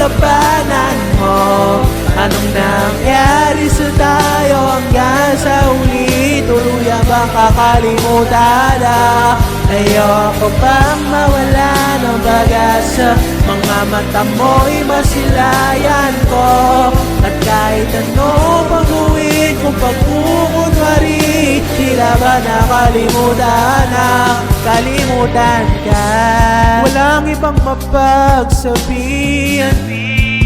nilabanan mo? Anong nangyari sa tayo hanggang sa huli? Tuluyan bang kakalimutan na? Ayoko pang mawala ng bagas sa mga mata mo'y masilayan ko. At kahit ano pag-uwin kung pagkukunwari, tila ba nakalimutan na kalimutan ka? Walang ibang mapagsabihan,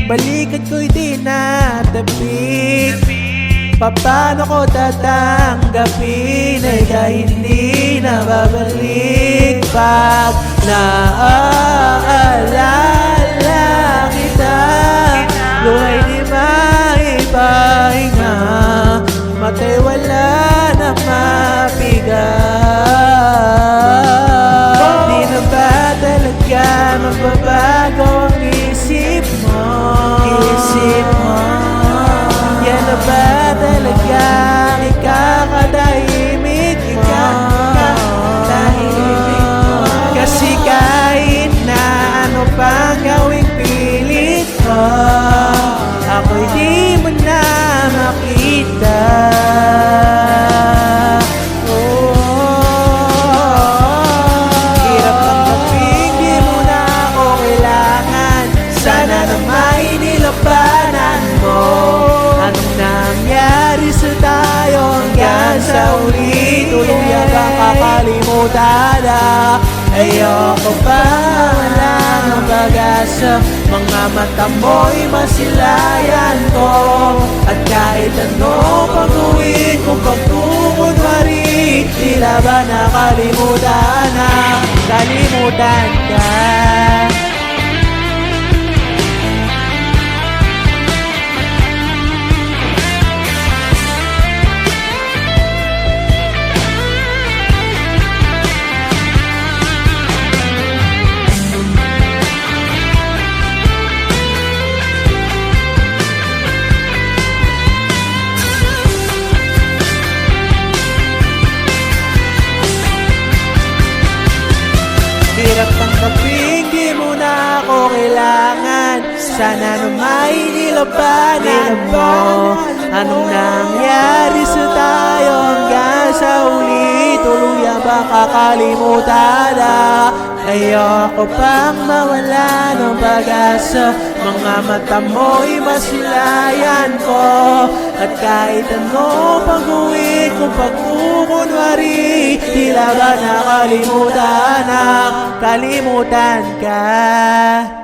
balikat ko'y di natapik. Paano ko tatanggapin ay kahit hindi na babalik? Pag naaalala kita, luhay di maipahinga, matay wala na mapigat. Di na ba talaga magbabago ang isip mo? Yan na ba talaga ikakadahimik mo? Kasi kahit na ano pang gawing pilit mo, ako'y di mo na makita. Hirap tanggapin, di mo na ako kailangan. Sana na may nilabanan mo. Anong nangyari sa tayo hanggang sa uli? Tuluyan bang kakalimutan na? Ayoko pa lang ang bagas sa mga mata mo'y masilayan ko. At kahit ano pag-uwin kung pagkukunwari, tila ba nakalimutan na kalimutan ka? Hirap tanggapin, di mo na ako kailangan. Sana na may nilabanan mo. Anong nangyari sa tayo hanggang sa huli? Tuluyan bang kakalimutan na? Ayoko pang mawala ng pag-asa. Mga mata mo'y masilayan ko. At kahit ano pag-uwin kung pagkukunwari, tila ba nakalimutan na kalimutan ka?